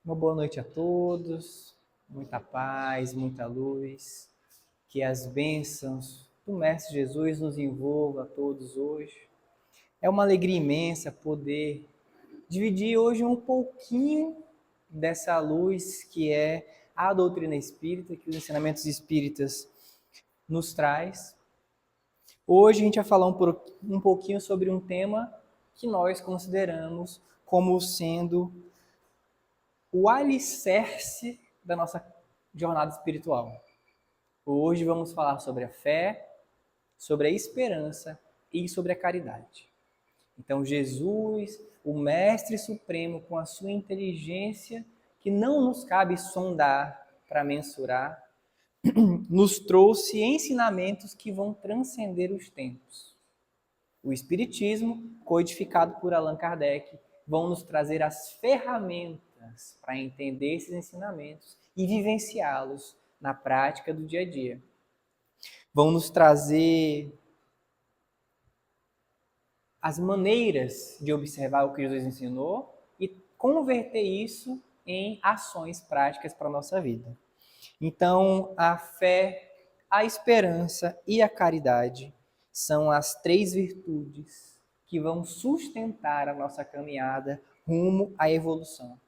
Uma boa noite a todos, muita paz, muita luz, que as bênçãos do Mestre Jesus nos envolva a todos hoje. É uma alegria imensa poder dividir hoje um pouquinho dessa luz que é a doutrina espírita, que os ensinamentos espíritas nos traz. Hoje a gente vai falar um pouquinho sobre um tema que nós consideramos como sendo o alicerce da nossa jornada espiritual. Hoje vamos falar sobre a fé, sobre a esperança e sobre a caridade. Então, Jesus, o Mestre Supremo, com a sua inteligência, que não nos cabe sondar para mensurar, nos trouxe ensinamentos que vão transcender os tempos. O Espiritismo, codificado por Allan Kardec, vão nos trazer as ferramentas para entender esses ensinamentos e vivenciá-los na prática do dia a dia. Vão nos trazer as maneiras de observar o que Jesus ensinou e converter isso em ações práticas para a nossa vida. Então, a fé, a esperança e a caridade são as três virtudes que vão sustentar a nossa caminhada rumo à evolução.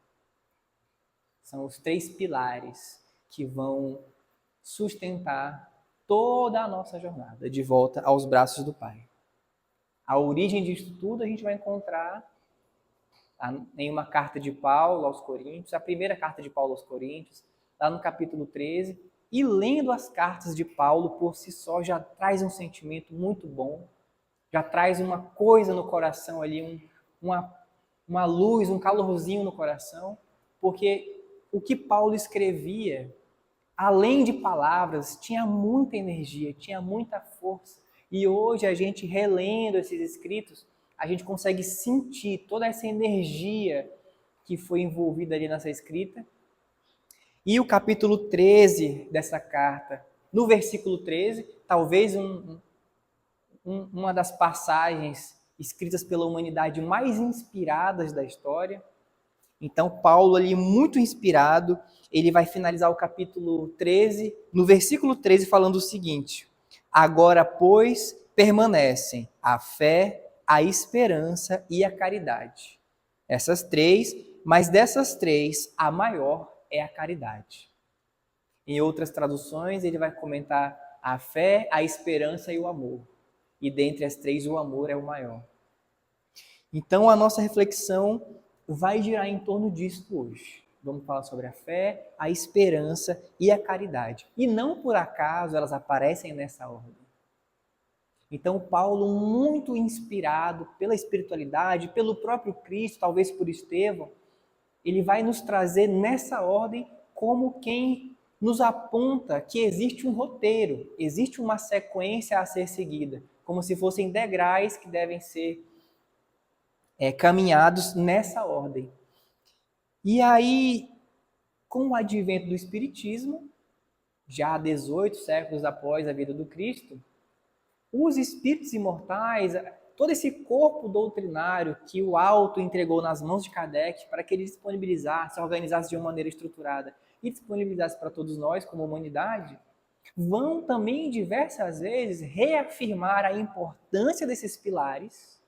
São os três pilares que vão sustentar toda a nossa jornada de volta aos braços do Pai. A origem disso tudo a gente vai encontrar em uma carta de Paulo aos Coríntios, a primeira carta de Paulo aos Coríntios, lá no capítulo 13, e lendo as cartas de Paulo por si só já traz um sentimento muito bom, já traz uma coisa no coração ali, uma luz, um calorzinho no coração, porque o que Paulo escrevia, além de palavras, tinha muita energia, tinha muita força. E hoje a gente relendo esses escritos, a gente consegue sentir toda essa energia que foi envolvida ali nessa escrita. E o capítulo 13 dessa carta, no versículo 13, talvez uma das passagens escritas pela humanidade mais inspiradas da história. Então, Paulo, ali, muito inspirado, ele vai finalizar o capítulo 13, no versículo 13, falando o seguinte: agora, pois, permanecem a fé, a esperança e a caridade. Essas três, mas dessas três, a maior é a caridade. Em outras traduções, ele vai comentar a fé, a esperança e o amor. E dentre as três, o amor é o maior. Então, a nossa reflexão vai girar em torno disso hoje. Vamos falar sobre a fé, a esperança e a caridade. E não por acaso elas aparecem nessa ordem. Então, Paulo, muito inspirado pela espiritualidade, pelo próprio Cristo, talvez por Estevão, ele vai nos trazer nessa ordem como quem nos aponta que existe um roteiro, existe uma sequência a ser seguida, como se fossem degraus que devem ser caminhados nessa ordem. E aí, com o advento do Espiritismo, já 18 séculos após a vida do Cristo, os espíritos imortais, todo esse corpo doutrinário que o Alto entregou nas mãos de Kardec para que ele disponibilizasse, organizasse de uma maneira estruturada e disponibilizasse para todos nós como humanidade, vão também diversas vezes reafirmar a importância desses pilares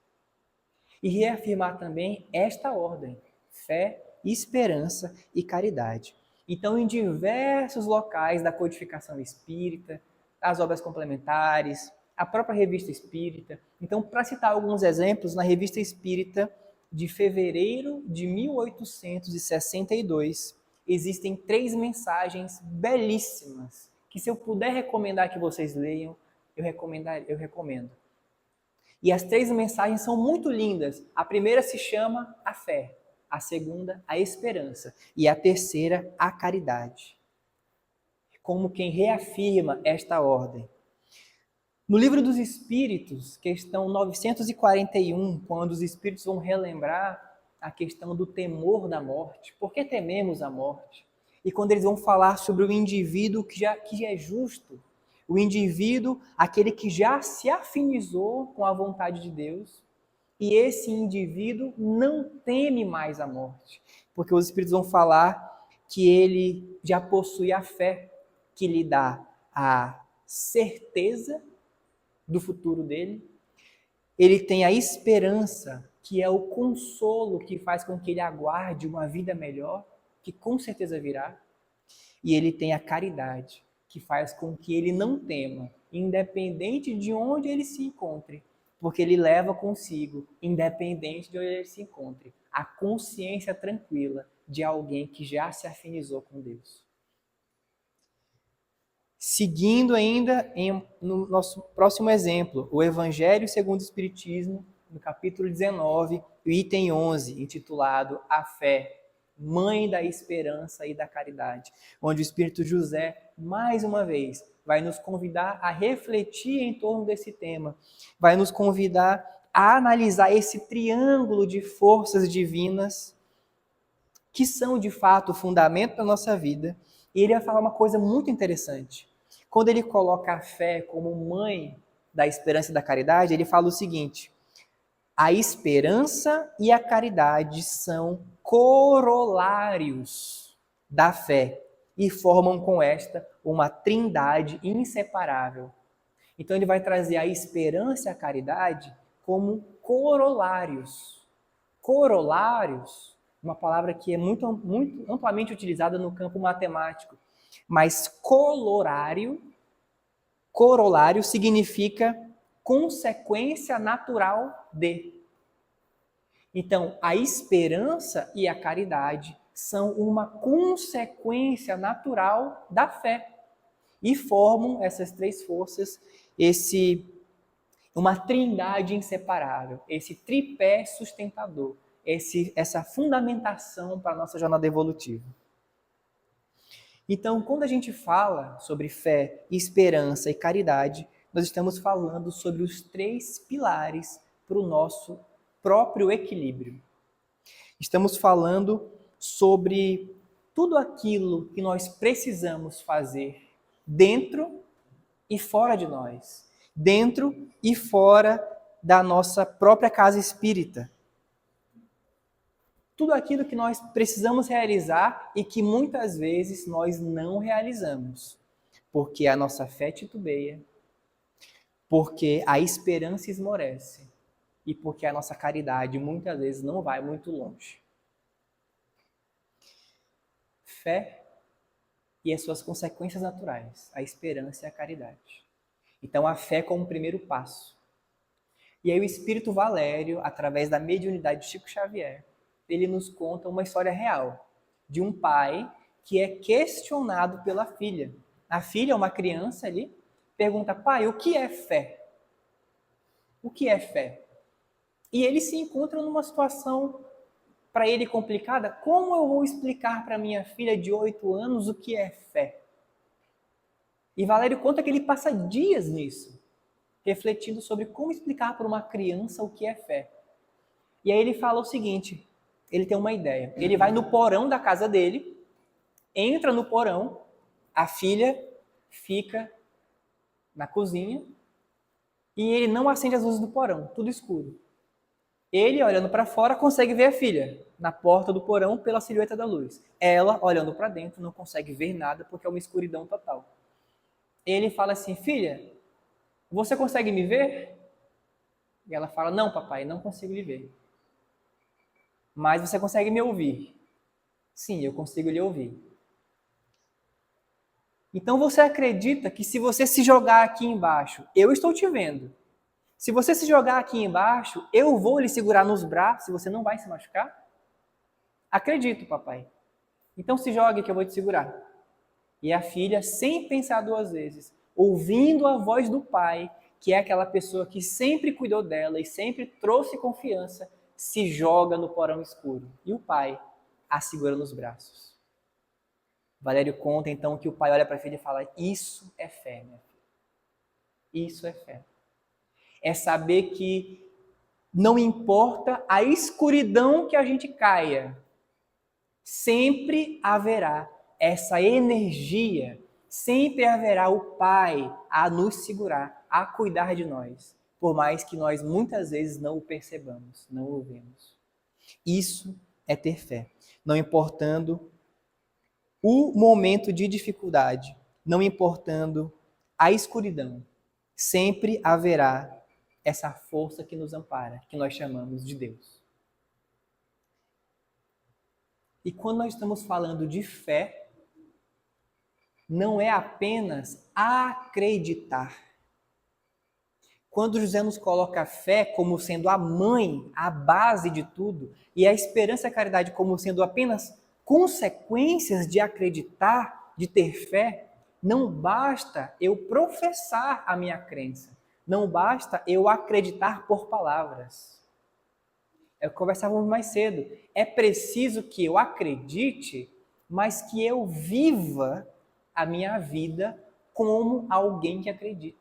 e reafirmar também esta ordem: fé, esperança e caridade. Então, em diversos locais da codificação espírita, as obras complementares, a própria Revista Espírita. Então, para citar alguns exemplos, na Revista Espírita de fevereiro de 1862, existem 3 mensagens belíssimas que, se eu puder recomendar que vocês leiam, eu recomendo. E as 3 mensagens são muito lindas. A primeira se chama a fé, a segunda, a esperança, e a terceira, a caridade. Como quem reafirma esta ordem. No Livro dos Espíritos, questão 941, quando os espíritos vão relembrar a questão do temor da morte, por que tememos a morte? E quando eles vão falar sobre o indivíduo que já é justo, o indivíduo, aquele que já se afinizou com a vontade de Deus, e esse indivíduo não teme mais a morte. porque os Espíritos vão falar que ele já possui a fé, que lhe dá a certeza do futuro dele. Ele tem a esperança, que é o consolo que faz com que ele aguarde uma vida melhor, que com certeza virá. E ele tem a caridade, que faz com que ele não tema, independente de onde ele se encontre, porque ele leva consigo, independente de onde ele se encontre, a consciência tranquila de alguém que já se afinizou com Deus. Seguindo ainda no nosso próximo exemplo, o Evangelho segundo o Espiritismo, no capítulo 19, item 11, intitulado A Fé, Mãe da Esperança e da Caridade, onde o Espírito José, mais uma vez, vai nos convidar a refletir em torno desse tema, vai nos convidar a analisar esse triângulo de forças divinas que são, de fato, o fundamento da nossa vida. E ele vai falar uma coisa muito interessante. Quando ele coloca a fé como mãe da esperança e da caridade, ele fala o seguinte: a esperança e a caridade são corolários da fé e formam com esta uma trindade inseparável. Então ele vai trazer a esperança e a caridade como corolários. Corolários, uma palavra que é muito amplamente utilizada no campo matemático, mas corolário significa consequência natural de. Então, a esperança e a caridade são uma consequência natural da fé e formam essas três forças uma trindade inseparável, esse tripé sustentador, essa fundamentação para a nossa jornada evolutiva. Então, quando a gente fala sobre fé, esperança e caridade, nós estamos falando sobre os três pilares para o nosso próprio equilíbrio. Estamos falando sobre tudo aquilo que nós precisamos fazer dentro e fora de nós, dentro e fora da nossa própria casa espírita. Tudo aquilo que nós precisamos realizar e que muitas vezes nós não realizamos, porque a nossa fé titubeia, porque a esperança esmorece e porque a nossa caridade muitas vezes não vai muito longe. Fé e as suas consequências naturais, a esperança e a caridade. Então, a fé como primeiro passo. E aí o Espírito Valério, através da mediunidade de Chico Xavier, ele nos conta uma história real de um pai que é questionado pela filha. A filha, uma criança ali, pergunta: pai, o que é fé? O que é fé? E ele se encontra numa situação, para ele, complicada. Como eu vou explicar para minha filha de 8 anos o que é fé? E Valério conta que ele passa dias nisso, refletindo sobre como explicar para uma criança o que é fé. E aí ele fala o seguinte, ele tem uma ideia. Ele vai no porão da casa dele, entra no porão, a filha fica na cozinha e ele não acende as luzes do porão, tudo escuro. Ele, olhando para fora, consegue ver a filha na porta do porão pela silhueta da luz. Ela, olhando para dentro, não consegue ver nada porque é uma escuridão total. Ele fala assim: filha, você consegue me ver? E ela fala: não, papai, não consigo lhe ver. Mas você consegue me ouvir? Sim, eu consigo lhe ouvir. Então você acredita que se você se jogar aqui embaixo, eu estou te vendo. Se você se jogar aqui embaixo, eu vou lhe segurar nos braços e você não vai se machucar? Acredito, papai. Então se jogue que eu vou te segurar. E a filha, sem pensar duas vezes, ouvindo a voz do pai, que é aquela pessoa que sempre cuidou dela e sempre trouxe confiança, se joga no porão escuro. E o pai a segura nos braços. Valério conta então que o pai olha para a filha e fala: isso é fé, minha filha. Isso é fé. É saber que não importa a escuridão que a gente caia, sempre haverá essa energia, sempre haverá o Pai a nos segurar, a cuidar de nós, por mais que nós muitas vezes não o percebamos, não o vemos. Isso é ter fé. Não importando o momento de dificuldade, não importando a escuridão, sempre haverá essa força que nos ampara, que nós chamamos de Deus. E quando nós estamos falando de fé, não é apenas acreditar. Quando José nos coloca a fé como sendo a mãe, a base de tudo, e a esperança e a caridade como sendo apenas consequências de acreditar, de ter fé, não basta eu professar a minha crença, não basta eu acreditar por palavras. É o que conversávamos mais cedo. É preciso que eu acredite, mas que eu viva a minha vida como alguém que acredita.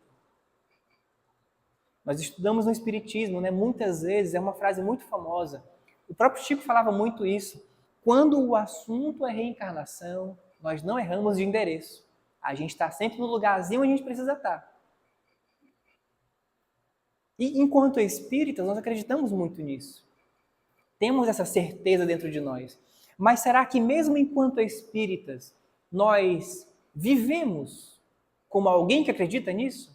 Nós estudamos no Espiritismo, né? Muitas vezes, é uma frase muito famosa. O próprio Chico falava muito isso. Quando o assunto é reencarnação, nós não erramos de endereço. A gente está sempre no lugarzinho onde a gente precisa estar. E enquanto espíritas, nós acreditamos muito nisso. Temos essa certeza dentro de nós. Mas será que mesmo enquanto espíritas, nós vivemos como alguém que acredita nisso?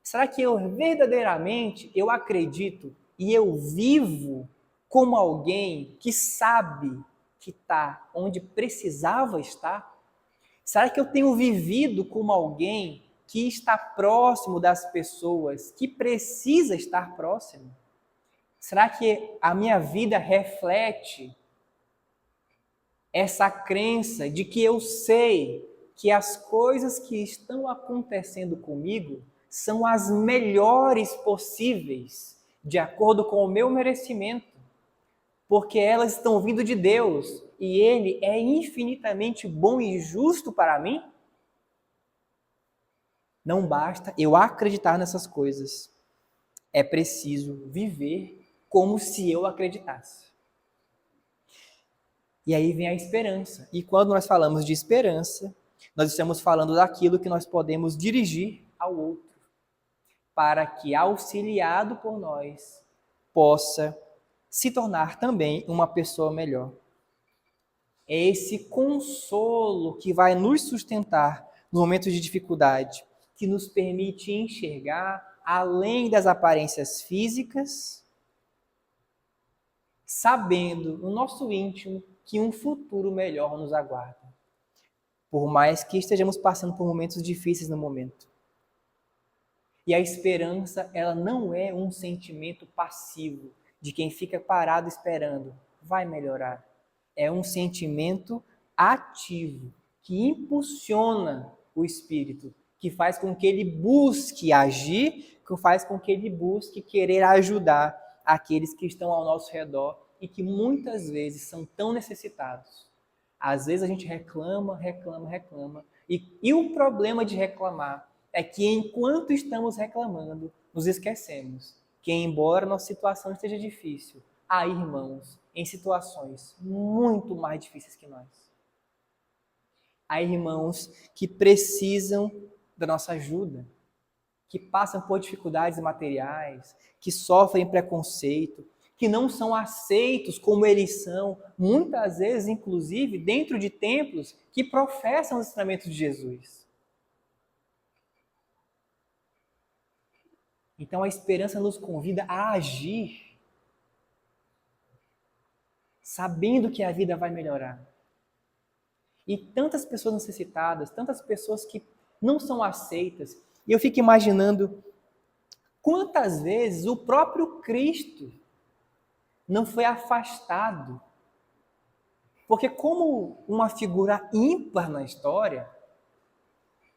Será que eu verdadeiramente eu acredito e eu vivo como alguém que sabe que está onde precisava estar? Será que eu tenho vivido como alguém que está próximo das pessoas, que precisa estar próximo? Será que a minha vida reflete essa crença de que eu sei que as coisas que estão acontecendo comigo são as melhores possíveis, de acordo com o meu merecimento, porque elas estão vindo de Deus e Ele é infinitamente bom e justo para mim? Não basta eu acreditar nessas coisas, é preciso viver como se eu acreditasse. E aí vem a esperança. E quando nós falamos de esperança, nós estamos falando daquilo que nós podemos dirigir ao outro, para que, auxiliado por nós, possa se tornar também uma pessoa melhor. É esse consolo que vai nos sustentar nos momentos de dificuldade, que nos permite enxergar além das aparências físicas, sabendo no nosso íntimo que um futuro melhor nos aguarda. Por mais que estejamos passando por momentos difíceis no momento. E a esperança, ela não é um sentimento passivo de quem fica parado esperando, vai melhorar. É um sentimento ativo que impulsiona o espírito, que faz com que ele busque agir, que faz com que ele busque querer ajudar aqueles que estão ao nosso redor e que muitas vezes são tão necessitados. Às vezes a gente reclama. E o problema de reclamar é que enquanto estamos reclamando, nos esquecemos que, embora nossa situação esteja difícil, há irmãos em situações muito mais difíceis que nós. Há irmãos que precisam da nossa ajuda, que passam por dificuldades materiais, que sofrem preconceito, que não são aceitos como eles são, muitas vezes, inclusive, dentro de templos que professam os ensinamentos de Jesus. Então a esperança nos convida a agir, sabendo que a vida vai melhorar. E tantas pessoas necessitadas, tantas pessoas que não são aceitas. E eu fico imaginando quantas vezes o próprio Cristo não foi afastado. Porque como uma figura ímpar na história,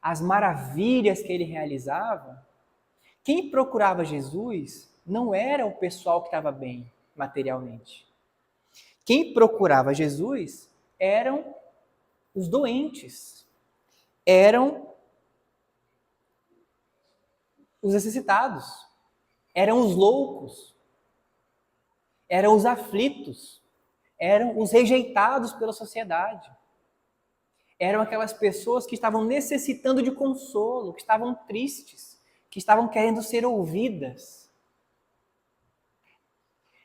as maravilhas que ele realizava, quem procurava Jesus não era o pessoal que estava bem materialmente. Quem procurava Jesus eram os doentes, eram os necessitados, eram os loucos, eram os aflitos, eram os rejeitados pela sociedade. Eram aquelas pessoas que estavam necessitando de consolo, que estavam tristes, que estavam querendo ser ouvidas.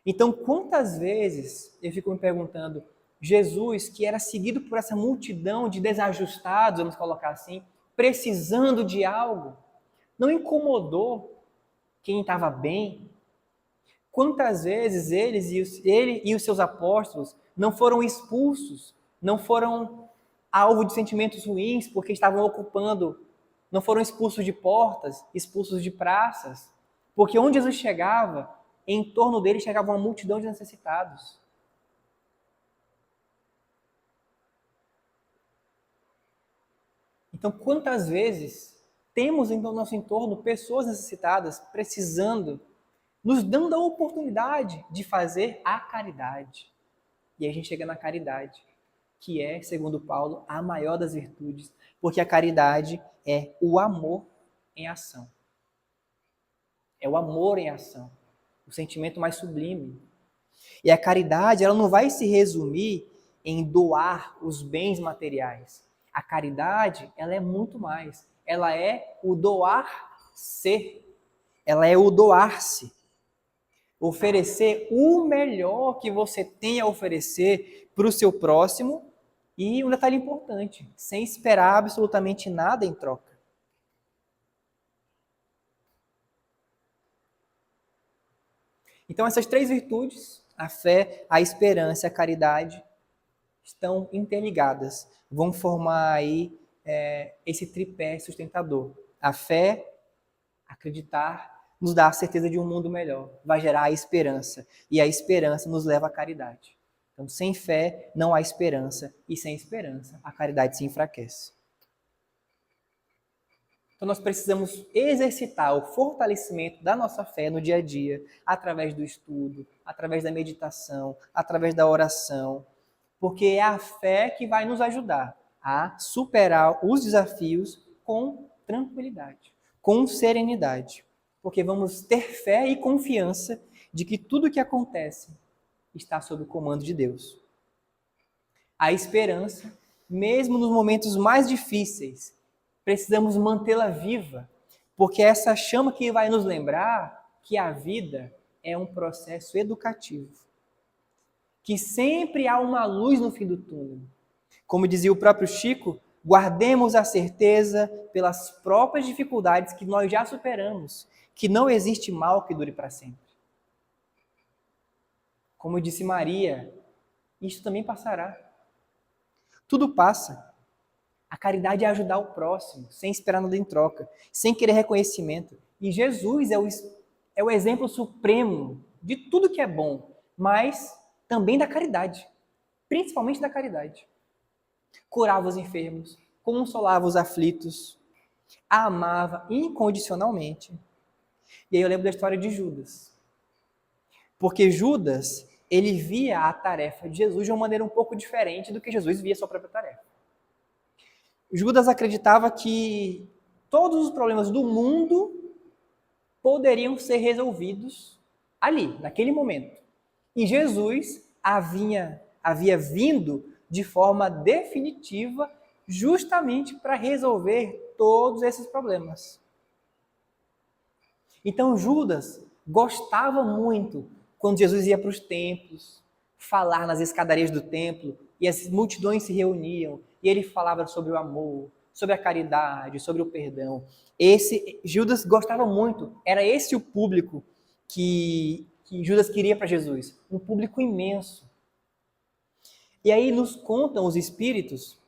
Então, quantas vezes eu fico me perguntando, Jesus, que era seguido por essa multidão de desajustados, vamos colocar assim, precisando de algo, não incomodou quem estava bem? Quantas vezes ele e os seus apóstolos não foram expulsos, não foram alvo de sentimentos ruins porque estavam ocupando, não foram expulsos de portas, expulsos de praças, porque onde Jesus chegava, em torno dele chegava uma multidão de necessitados. Então, quantas vezes temos em nosso entorno pessoas necessitadas, precisando, nos dando a oportunidade de fazer a caridade. E aí a gente chega na caridade, que é, segundo Paulo, a maior das virtudes, porque a caridade é o amor em ação. É o amor em ação, o sentimento mais sublime. E a caridade, ela não vai se resumir em doar os bens materiais. A caridade, ela é muito mais. Ela é o doar-se. Ela é o doar-se. Oferecer o melhor que você tem a oferecer para o seu próximo e um detalhe importante, sem esperar absolutamente nada em troca. Então essas três virtudes, a fé, a esperança e a caridade, estão interligadas, vão formar aí esse tripé sustentador. A fé, acreditar, nos dá a certeza de um mundo melhor, vai gerar a esperança, e a esperança nos leva à caridade. Então, sem fé não há esperança, e sem esperança a caridade se enfraquece. Então, nós precisamos exercitar o fortalecimento da nossa fé no dia a dia, através do estudo, através da meditação, através da oração, porque é a fé que vai nos ajudar a superar os desafios com tranquilidade, com serenidade, porque vamos ter fé e confiança de que tudo o que acontece está sob o comando de Deus. A esperança, mesmo nos momentos mais difíceis, precisamos mantê-la viva, porque é essa chama que vai nos lembrar que a vida é um processo educativo, que sempre há uma luz no fim do túnel. Como dizia o próprio Chico, guardemos a certeza pelas próprias dificuldades que nós já superamos, que não existe mal que dure para sempre. Como disse Maria, isto também passará. Tudo passa. A caridade é ajudar o próximo, sem esperar nada em troca, sem querer reconhecimento. E Jesus é o exemplo supremo de tudo que é bom, mas também da caridade, principalmente da caridade. Curava os enfermos, consolava os aflitos, amava incondicionalmente. E aí eu lembro da história de Judas. Porque Judas, ele via a tarefa de Jesus de uma maneira um pouco diferente do que Jesus via a sua própria tarefa. Judas acreditava que todos os problemas do mundo poderiam ser resolvidos ali, naquele momento. E Jesus havia vindo de forma definitiva justamente para resolver todos esses problemas. Então Judas gostava muito quando Jesus ia para os templos, falar nas escadarias do templo, e as multidões se reuniam, e ele falava sobre o amor, sobre a caridade, sobre o perdão. Judas gostava muito, era esse o público que Judas queria para Jesus, um público imenso. E aí nos contam os espíritos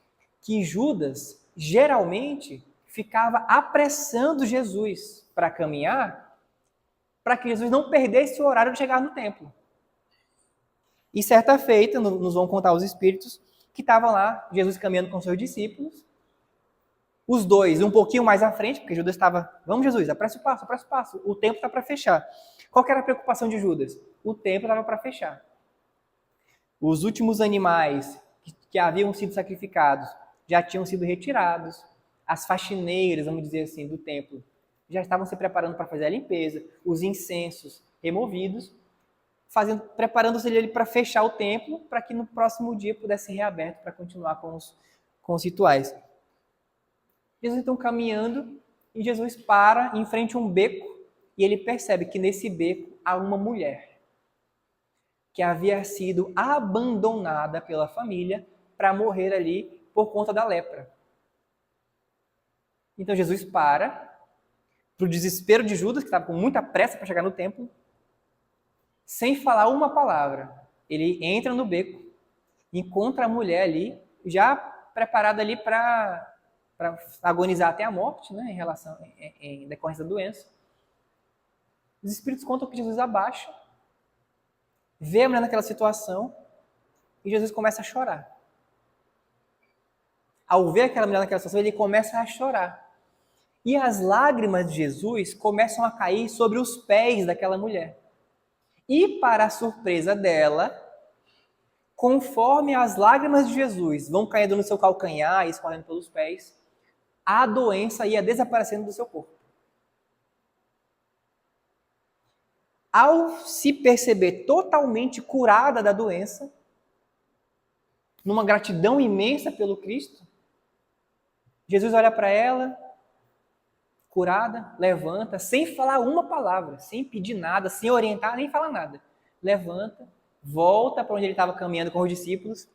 que Judas geralmente ficava apressando Jesus para caminhar, para que Jesus não perdesse o horário de chegar no templo. E certa feita, nos vão contar os espíritos, que estavam lá, Jesus caminhando com seus discípulos, os dois um pouquinho mais à frente, porque Judas estava, vamos Jesus, apressa o passo, o tempo está para fechar. Qual que era a preocupação de Judas? O tempo estava para fechar. Os últimos animais que haviam sido sacrificados já tinham sido retirados, as faxineiras, vamos dizer assim, do templo, já estavam se preparando para fazer a limpeza, os incensos removidos, preparando-se ele para fechar o templo, para que no próximo dia pudesse ser reaberto para continuar com os rituais. Jesus então caminhando, e Jesus para em frente a um beco, e ele percebe que nesse beco há uma mulher. que havia sido abandonada pela família para morrer ali por conta da lepra. Então Jesus para o desespero de Judas, que estava com muita pressa para chegar no templo, sem falar uma palavra. Ele entra no beco, encontra a mulher ali, já preparada ali para agonizar até a morte, né, em decorrência da doença. Os espíritos contam que Jesus abaixa, vê a mulher naquela situação e Jesus começa a chorar. Ao ver aquela mulher naquela situação, ele começa a chorar. E as lágrimas de Jesus começam a cair sobre os pés daquela mulher. E, para a surpresa dela, conforme as lágrimas de Jesus vão caindo no seu calcanhar e escorrendo pelos pés, a doença ia desaparecendo do seu corpo. Ao se perceber totalmente curada da doença, numa gratidão imensa pelo Cristo, Jesus olha para ela, curada, levanta, sem falar uma palavra, sem pedir nada, sem orientar, nem falar nada. Levanta, volta para onde ele estava caminhando com os discípulos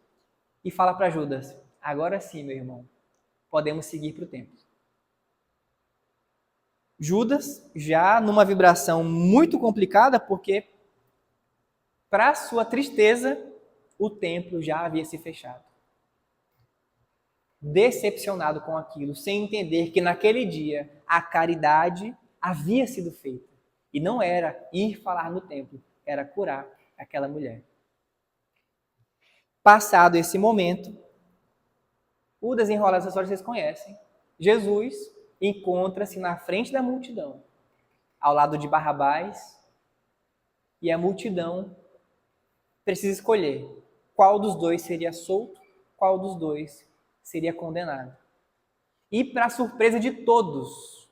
e fala para Judas: agora sim, meu irmão, podemos seguir para o templo. Judas, já numa vibração muito complicada, porque, para sua tristeza, o templo já havia se fechado. Decepcionado com aquilo, sem entender que naquele dia a caridade havia sido feita. E não era ir falar no templo, era curar aquela mulher. Passado esse momento, o desenrolar dessa história vocês conhecem. Jesus encontra-se na frente da multidão, ao lado de Barrabás, e a multidão precisa escolher qual dos dois seria solto, qual dos dois seria condenado. E, para surpresa de todos,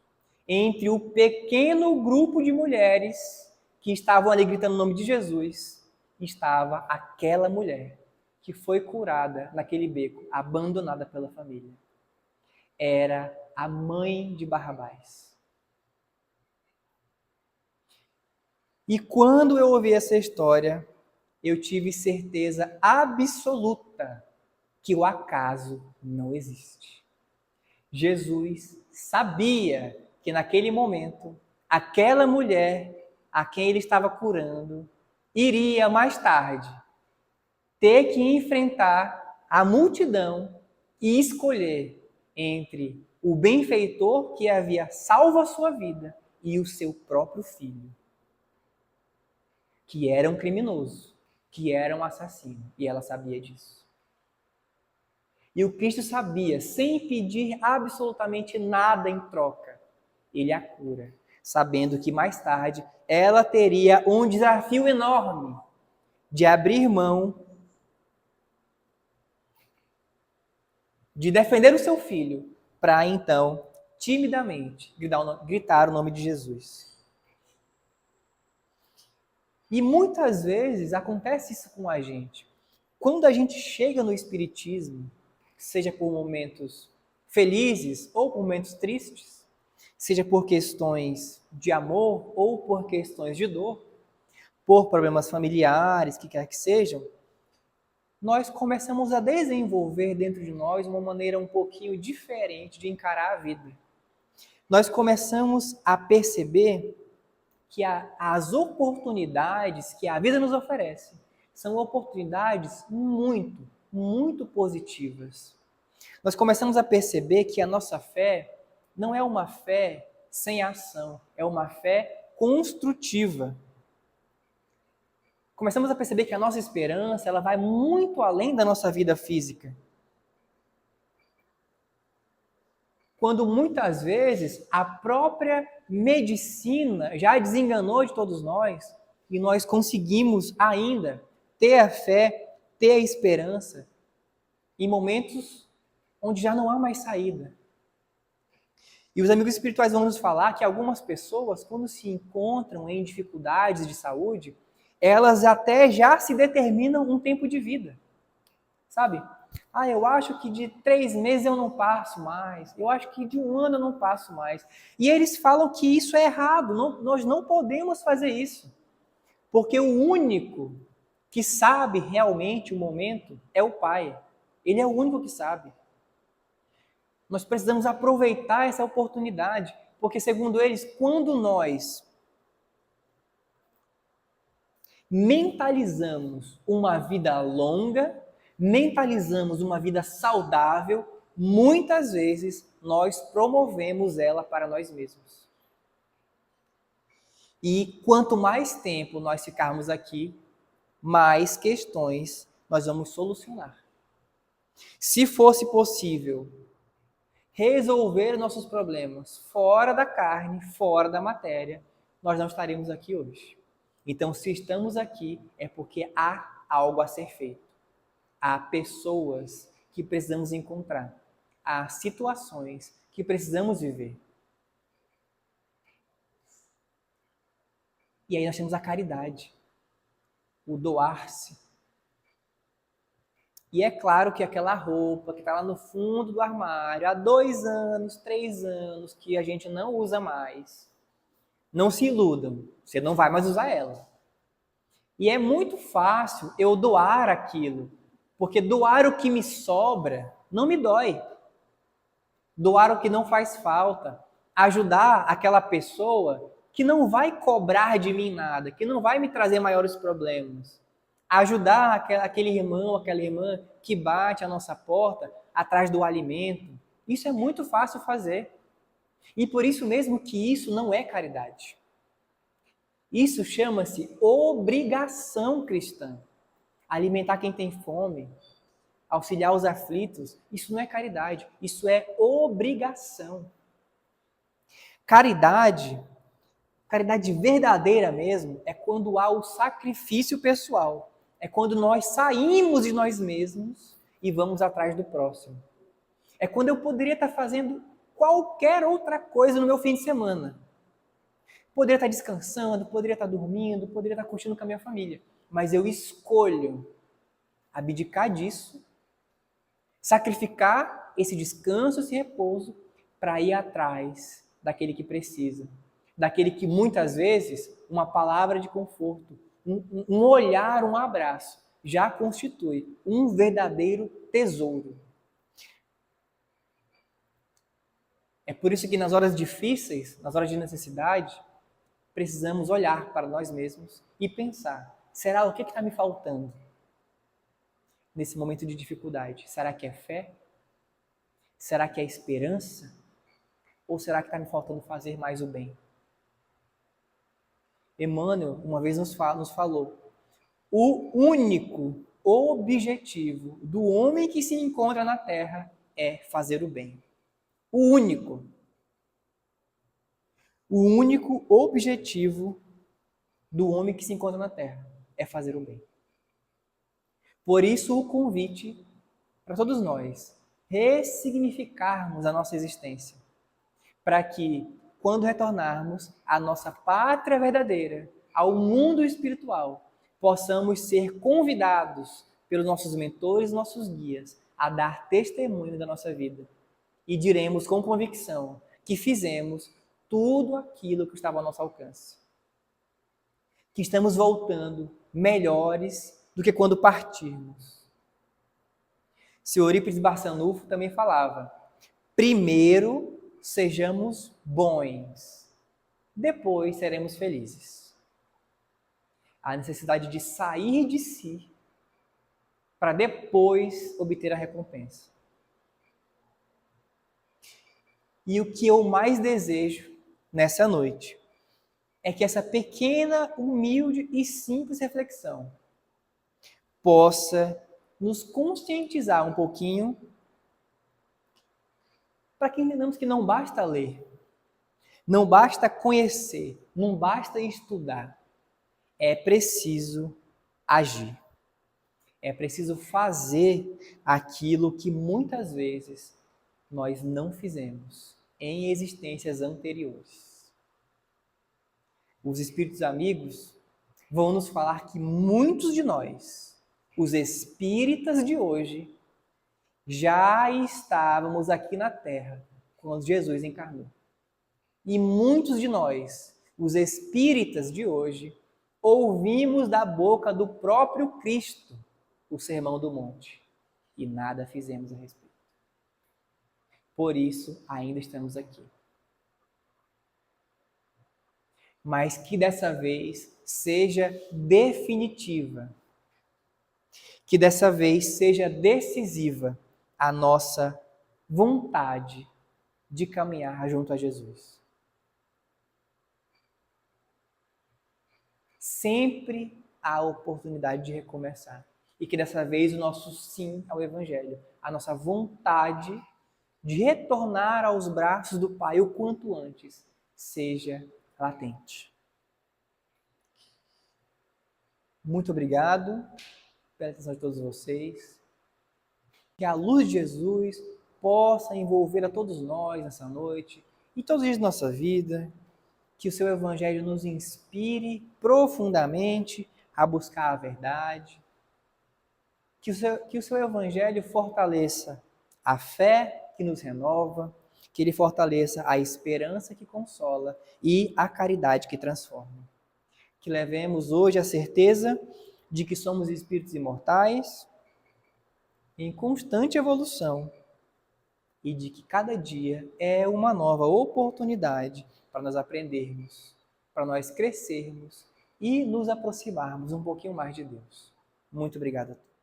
entre o pequeno grupo de mulheres que estavam ali gritando o nome de Jesus, estava aquela mulher que foi curada naquele beco, abandonada pela família. Era a mãe de Barrabás. E quando eu ouvi essa história, eu tive certeza absoluta que o acaso não existe. Jesus sabia que naquele momento, aquela mulher a quem ele estava curando iria mais tarde ter que enfrentar a multidão e escolher entre o benfeitor que havia salvo a sua vida e o seu próprio filho, que era um criminoso, que era um assassino, e ela sabia disso. E o Cristo sabia, sem pedir absolutamente nada em troca, ele a cura, sabendo que mais tarde ela teria um desafio enorme de abrir mão, de defender o seu filho, para então, timidamente, gritar o nome de Jesus. E muitas vezes acontece isso com a gente. Quando a gente chega no Espiritismo, seja por momentos felizes ou por momentos tristes, seja por questões de amor ou por questões de dor, por problemas familiares, que quer que sejam, nós começamos a desenvolver dentro de nós uma maneira um pouquinho diferente de encarar a vida. Nós começamos a perceber que as oportunidades que a vida nos oferece são oportunidades muito, muito positivas. Nós começamos a perceber que a nossa fé não é uma fé sem ação, é uma fé construtiva. Começamos a perceber que a nossa esperança ela vai muito além da nossa vida física. Quando muitas vezes a própria medicina já desenganou de todos nós e nós conseguimos ainda ter a fé, ter a esperança em momentos onde já não há mais saída. E os amigos espirituais vão nos falar que algumas pessoas, quando se encontram em dificuldades de saúde, elas até já se determinam um tempo de vida. Sabe? Eu acho que de 3 meses eu não passo mais. Eu acho que de 1 ano eu não passo mais. E eles falam que isso é errado. Nós não podemos fazer isso. Porque o único que sabe realmente o momento é o Pai. Ele é o único que sabe. Nós precisamos aproveitar essa oportunidade, porque, segundo eles, quando nós mentalizamos uma vida longa, mentalizamos uma vida saudável, muitas vezes nós promovemos ela para nós mesmos. E quanto mais tempo nós ficarmos aqui, mais questões nós vamos solucionar. Se fosse possível resolver nossos problemas fora da carne, fora da matéria, nós não estaríamos aqui hoje. Então, se estamos aqui, é porque há algo a ser feito. Há pessoas que precisamos encontrar. Há situações que precisamos viver. E aí nós temos a caridade, o doar-se. E é claro que aquela roupa que está lá no fundo do armário há 2 anos, 3 anos, que a gente não usa mais, não se iludam, você não vai mais usar ela. E é muito fácil eu doar aquilo, porque doar o que me sobra não me dói. Doar o que não faz falta, ajudar aquela pessoa que não vai cobrar de mim nada, que não vai me trazer maiores problemas. Ajudar aquele irmão, aquela irmã que bate a nossa porta atrás do alimento. Isso é muito fácil fazer. E por isso mesmo que isso não é caridade. Isso chama-se obrigação cristã. Alimentar quem tem fome, auxiliar os aflitos, isso não é caridade, isso é obrigação. Caridade verdadeira mesmo, é quando há o sacrifício pessoal. É quando nós saímos de nós mesmos e vamos atrás do próximo. É quando eu poderia estar fazendo qualquer outra coisa no meu fim de semana. Poderia estar descansando, poderia estar dormindo, poderia estar curtindo com a minha família. Mas eu escolho abdicar disso, sacrificar esse descanso, esse repouso, para ir atrás daquele que precisa. Daquele que muitas vezes uma palavra de conforto, um olhar, um abraço, já constitui um verdadeiro tesouro. É por isso que nas horas difíceis, nas horas de necessidade, precisamos olhar para nós mesmos e pensar, será o que está me faltando nesse momento de dificuldade? Será que é fé? Será que é esperança? Ou será que está me faltando fazer mais o bem? Emmanuel uma vez nos falou, o único objetivo do homem que se encontra na Terra é fazer o bem. O único objetivo do homem que se encontra na Terra é fazer o bem. Por isso o convite para todos nós ressignificarmos a nossa existência, para que, quando retornarmos à nossa pátria verdadeira, ao mundo espiritual, possamos ser convidados pelos nossos mentores, nossos guias, a dar testemunho da nossa vida. E diremos com convicção que fizemos tudo aquilo que estava ao nosso alcance. Que estamos voltando melhores do que quando partirmos. Seu Eurípides Barçanufo também falava, primeiro sejamos bons, depois seremos felizes. A necessidade de sair de si para depois obter a recompensa. E o que eu mais desejo nessa noite é que essa pequena, humilde e simples reflexão possa nos conscientizar um pouquinho para que entendamos que não basta ler, não basta conhecer, não basta estudar. É preciso agir. É preciso fazer aquilo que muitas vezes nós não fizemos em existências anteriores. Os espíritos amigos vão nos falar que muitos de nós, os espíritas de hoje, já estávamos aqui na Terra quando Jesus encarnou. E muitos de nós, os espíritas de hoje, Ouvimos da boca do próprio Cristo o Sermão do Monte e nada fizemos a respeito. Por isso, ainda estamos aqui. Mas que dessa vez seja definitiva, que dessa vez seja decisiva a nossa vontade de caminhar junto a Jesus. Sempre há oportunidade de recomeçar. E que dessa vez o nosso sim ao Evangelho, a nossa vontade de retornar aos braços do Pai o quanto antes, seja latente. Muito obrigado pela atenção de todos vocês. Que a luz de Jesus possa envolver a todos nós nessa noite e todos os dias da nossa vida. Que o seu Evangelho nos inspire profundamente a buscar a verdade. Que o seu Evangelho fortaleça a fé que nos renova, que ele fortaleça a esperança que consola e a caridade que transforma. Que levemos hoje a certeza de que somos espíritos imortais, em constante evolução, e de que cada dia é uma nova oportunidade para nós aprendermos, para nós crescermos e nos aproximarmos um pouquinho mais de Deus. Muito obrigado a todos.